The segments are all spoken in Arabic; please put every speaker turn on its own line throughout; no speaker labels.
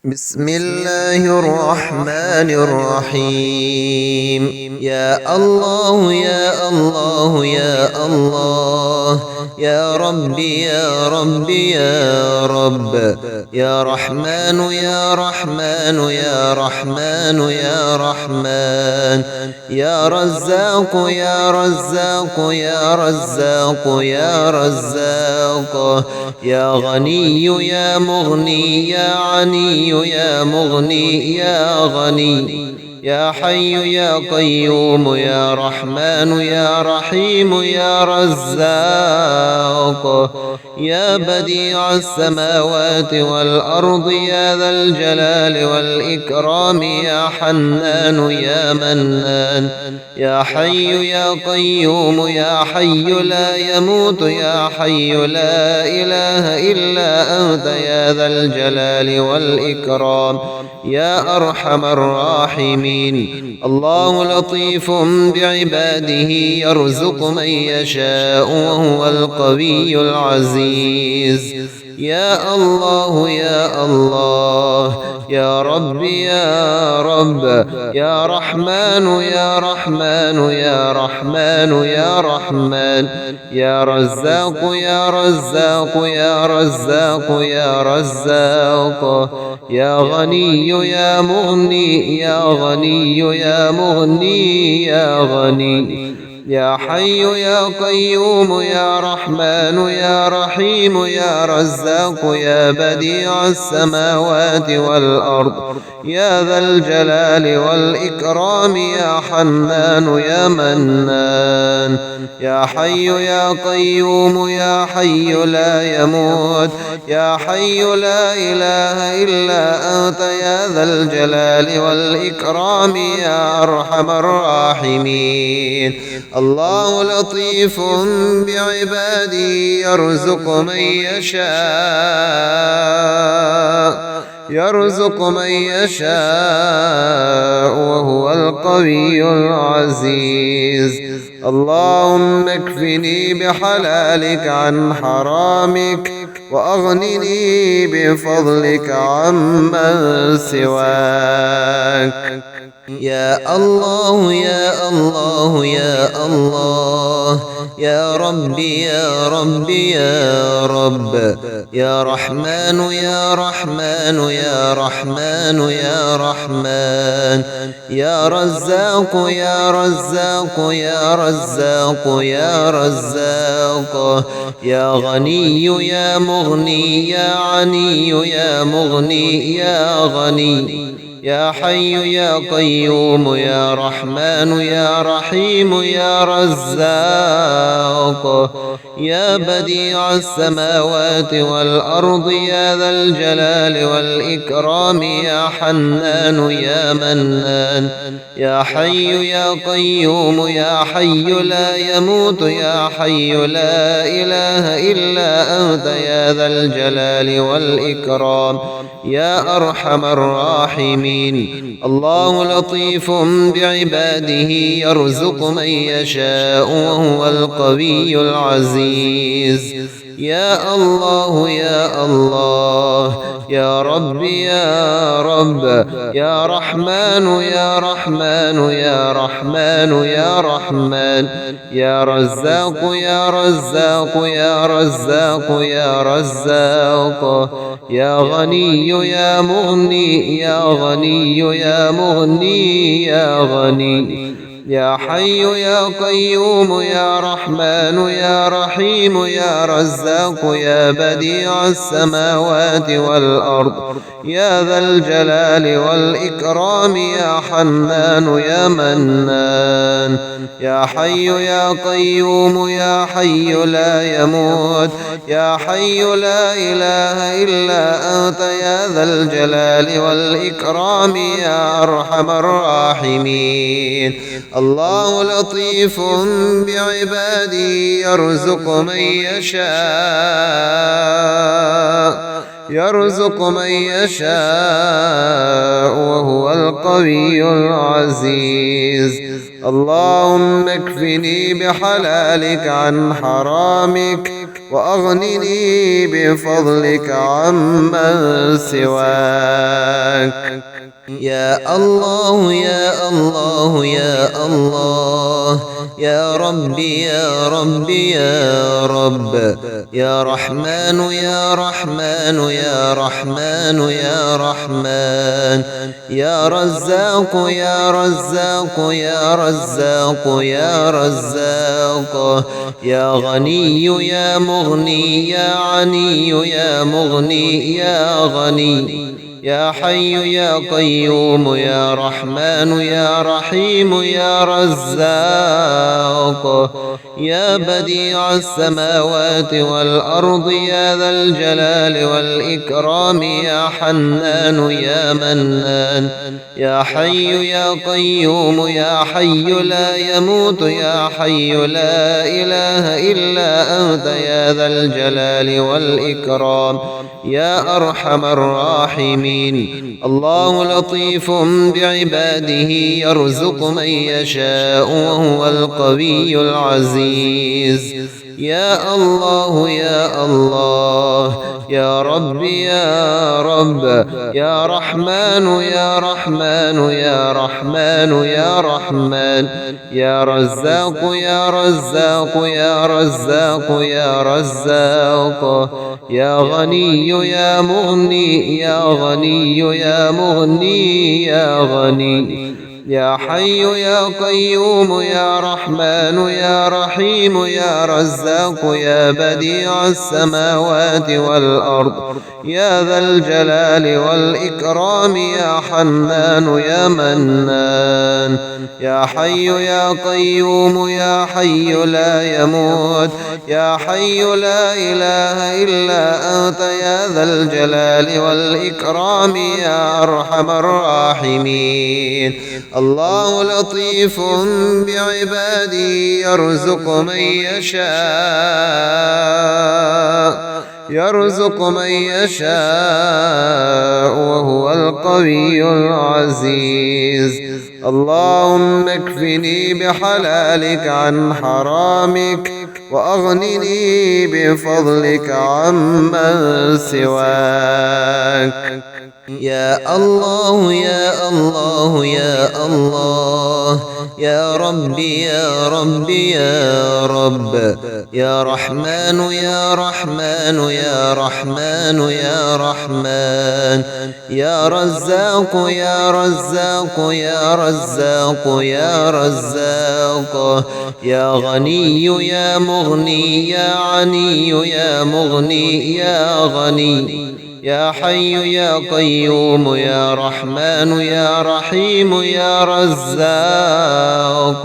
بسم الله الرحمن الرحيم. يا الله يا الله يا الله، يا ربي يا ربي يا رب، يا رحمن يا رحمن يا رحمن يا رحمن، يا رزاق يا رزاق يا رزاق يا رزاق، يا غني يا مغني يا عني يا مغني يا غني، يا حي يا قيوم يا رحمن يا رحيم يا رزاق، يا بديع السماوات والأرض يا ذا الجلال والإكرام، يا حنان يا منان، يا حي يا قيوم يا حي لا يموت يا حي لا إله إلا أنت يا ذا الجلال والإكرام، يا أرحم الراحمين. الله لطيف بعباده يرزق من يشاء وهو القوي العزيز. يا الله يا الله، يا رب يا رب، يا رحمن يا رحمن يا رحمن يا رحمن، يا رزاق يا رزاق يا رزاق يا رزاق، يا غني يا مغني يا غني يا مغني يا غني، يا حي يا قيوم يا رحمن يا رحيم يا رزاق، يا بديع السماوات والأرض يا ذا الجلال والإكرام، يا حنان يا منان، يا حي يا قيوم يا حي لا يموت يا حي لا إله إلا أنت يا ذا الجلال والإكرام، يا أرحم الراحمين. الله لطيف بعباده يرزق من يشاء وهو القوي العزيز. اللهم اكفني بحلالك عن حرامك، وأغنني بفضلك عمن سواك. يا الله يا الله يا الله، يا ربي يا ربي يا رب، يا رحمن يا رحمن يا رحمن يا رحمن، يا رزاق يا رزاق يا رزاق يا رزاق، يا غني يا مغني يا عني يا مغني يا غني، يا حي يا قيوم يا رحمن يا رحيم يا رزاق، يا بديع السماوات والأرض يا ذا الجلال والإكرام، يا حنان يا منان، يا حي يا قيوم يا حي لا يموت يا حي لا إله إلا أنت يا ذا الجلال والإكرام، يا أرحم الراحمين. الله لطيف بعباده يرزق من يشاء وهو القوي العزيز. يا الله يا الله، يا رب يا رب، يا رحمن يا رحمن يا رحمن يا رحمن، يا رزاق يا رزاق يا رزاق يا رزاق، يا غني يا مغني يا غني يا مغني يا غني، يا حي يا قيوم يا رحمن يا رحيم يا رزاق، يا بديع السماوات والأرض يا ذا الجلال والإكرام، يا حنان يا منان، يا حي يا قيوم يا حي لا يموت يا حي لا إله إلا أنت يا ذا الجلال والإكرام، يا أرحم الراحمين. الله لطيف بعباده يرزق من يشاء وهو القوي العزيز. اللهم اكفني بحلالك عن حرامك، وأغنني بفضلك عمن سواك. سواك. يا الله يا الله يا الله، يا ربي يا ربي يا رب، يا رحمن يا رحمن يا رحمن يا رحمن، يا رزاق يا رزاق يا رزاق يا رزاق، يا غني يا مغني يا عني يا مغني يا غني، يا حي يا قيوم يا رحمن يا رحيم يا رزاق، يا بديع السماوات والأرض يا ذا الجلال والإكرام، يا حنان يا منان، يا حي يا قيوم يا حي لا يموت يا حي لا إله إلا أنت يا ذا الجلال والإكرام، يا أرحم الراحمين. الله لطيف بعباده يرزق من يشاء وهو القوي العزيز. يا الله يا الله، يا رب يا رب، يا رحمن يا رحمن يا رحمن يا رحمن، يا رزاق يا رزاق يا رزاق يا رزاق، يا غني يا مغني يا غني يا مغني يا غني، يا حي يا قيوم يا رحمن يا رحيم يا رزاق، يا بديع السماوات والأرض يا ذا الجلال والإكرام، يا حنان يا منان، يا حي يا قيوم يا حي لا يموت يا حي لا إله إلا أنت يا ذا الجلال والإكرام، يا أرحم الراحمين. الله لطيف بعباده يرزق من يشاء وهو القوي العزيز. اللهم اكفني بحلالك عن حرامك وأغنني بفضلك عمن سواك. يا الله يا الله يا الله، يا ربي يا ربي يا رب، يا رحمن يا رحمن يا رحمن يا رحمن، يا رزاق يا رزاق يا رزاق يا رزاق، يا غني يا مغني يا عني يا مغني يا غني، يا حي يا قيوم يا رحمن يا رحيم يا رزاق،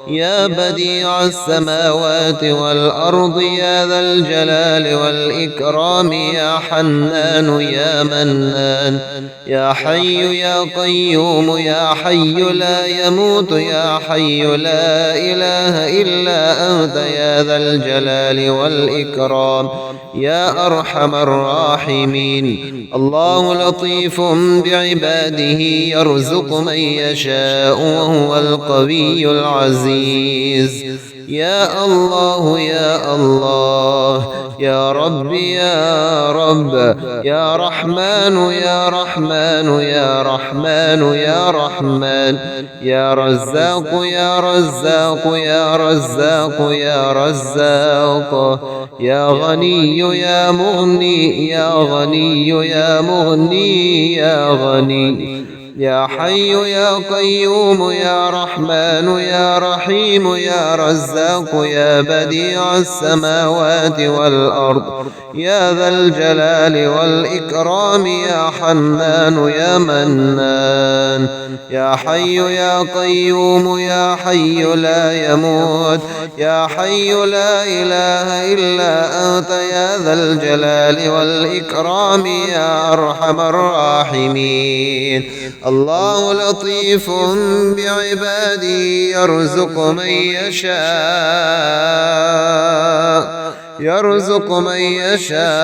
يا بديع السماوات والأرض يا ذا الجلال والإكرام، يا حنان يا منان، يا حي يا قيوم يا حي لا يموت يا حي لا إله إلا أنت يا ذا الجلال والإكرام، يا أرحم الراحمين. الله لطيف بعباده يرزق من يشاء وهو القوي العزيز. يا الله يا الله، يا رب يا رب، يا رحمن يا رحمن يا رحمن يا رحمن، يا رزاق يا رزاق يا رزاق يا رزاق، يا غني يا مغني يا غني يا مغني يا غني، يا حي يا قيوم يا رحمن يا رحيم يا رزاق، يا بديع السماوات والأرض يا ذا الجلال والإكرام، يا حنان يا منان، يا حي يا قيوم يا حي لا يموت يا حي لا إله إلا أنت يا ذا الجلال والإكرام، يا أرحم الراحمين. الله لطيف بعباده يرزق من يشاء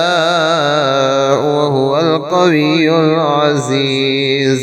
وهو القوي العزيز.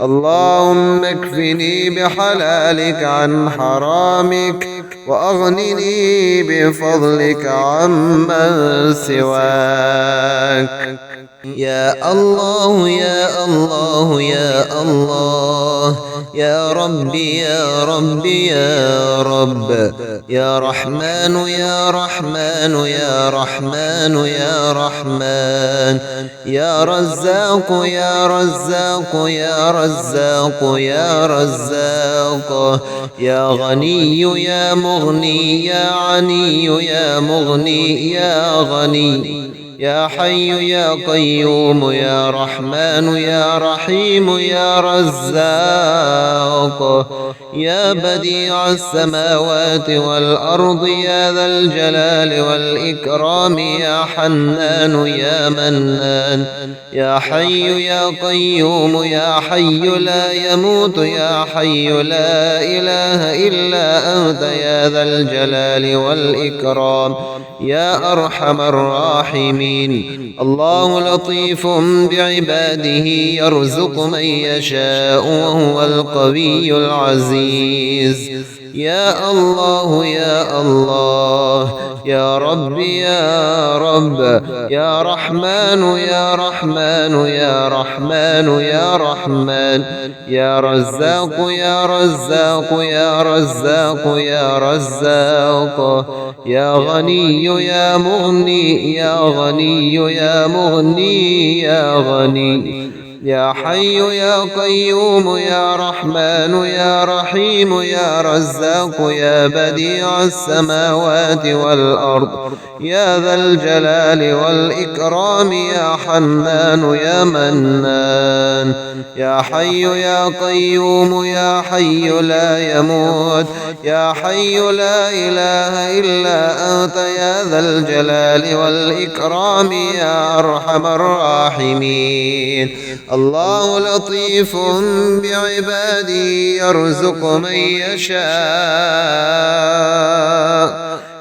اللهم اكفني بحلالك عن حرامك وأغنني بفضلك عمن سواك. يا الله يا الله يا الله، يا ربي يا ربي يا رب، يا رحمن يا رحمن يا رحمن يا رحمن، يا رزاق يا رزاق يا رزاق يا رزاق، يا غني يا مغني يا عني يا مغني يا غني، يا حي يا قيوم يا رحمن يا رحيم يا رزاق، يا بديع السماوات والأرض يا ذا الجلال والإكرام، يا حنان يا منان، يا حي يا قيوم يا حي لا يموت يا حي لا إله إلا أنت يا ذا الجلال والإكرام، يا أرحم الراحمين. الله لطيف بعباده يرزق من يشاء وهو القوي العزيز. يا الله يا الله، يا رب يا رب، يا رحمن يا رحمن يا رحمن يا رحمن، يا رزاق يا رزاق يا رزاق يا رزاق، يا غني يا مغني يا غني يا مغني يا غني، يا حي يا قيوم يا رحمن يا رحيم يا رزاق، يا بديع السماوات والأرض يا ذا الجلال والإكرام، يا حنان يا منان، يا حي يا قيوم يا حي لا يموت يا حي لا إله إلا أنت يا ذا الجلال والإكرام، يا أرحم الراحمين. الله لطيف بعباده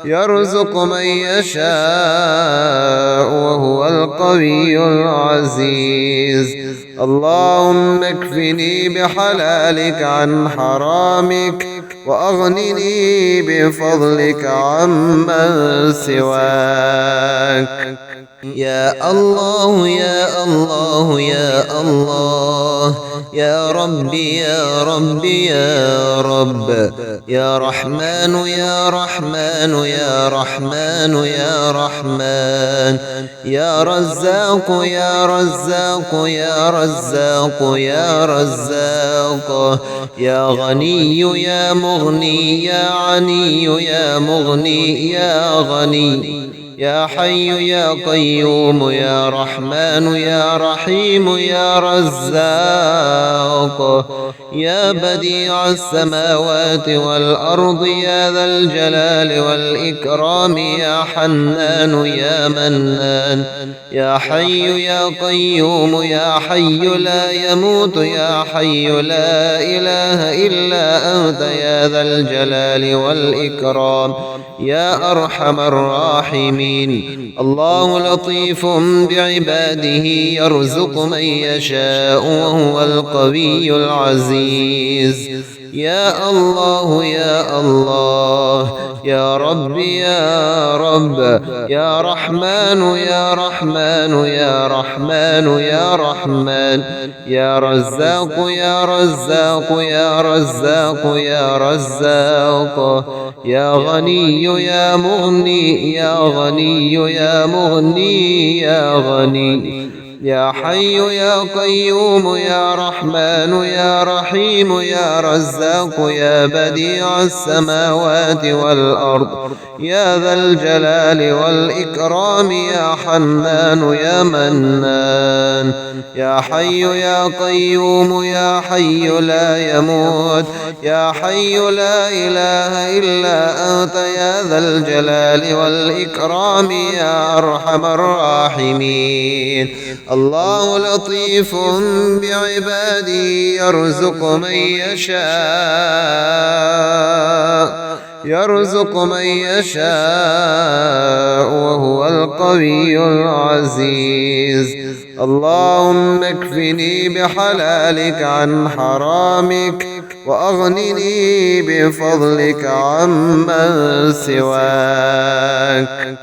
يرزق من يشاء وهو القوي العزيز. اللهم اكفني بحلالك عن حرامك، وأغنني بفضلك عمن سواك. يا الله يا الله يا الله، يا ربي يا ربي يا رب، يا رحمن يا رحمن يا رحمن يا رحمن، يا رزاق يا رزاق يا رزاق يا رزاق، يا غني يا مغني يا عني يا مغني يا غني، يا حي يا قيوم يا رحمن يا رحيم يا رزاق، يا بديع السماوات والأرض يا ذا الجلال والإكرام، يا حنان يا منان، يا حي يا قيوم يا حي لا يموت يا حي لا إله إلا أنت يا ذا الجلال والإكرام، يا أرحم الراحمين. الله لطيف بعباده يرزق من يشاء وهو القوي العزيز. يا الله يا الله، يا رب يا رب، يا رحمن يا رحمن يا رحمن يا رحمن، يا رزاق يا رزاق يا رزاق يا رزاق، يا غني يا مغني يا غني يا مغني يا غني، يا حي يا قيوم يا رحمن يا رحيم يا رزاق، يا بديع السماوات والأرض يا ذا الجلال والإكرام، يا حنان يا منان، يا حي يا قيوم يا حي لا يموت يا حي لا إله إلا أنت يا ذا الجلال والإكرام، يا أرحم الراحمين. الله لطيف بعباده يرزق من يشاء وهو القوي العزيز. اللهم اكفني بحلالك عن حرامك، وأغنني بفضلك عمن سواك.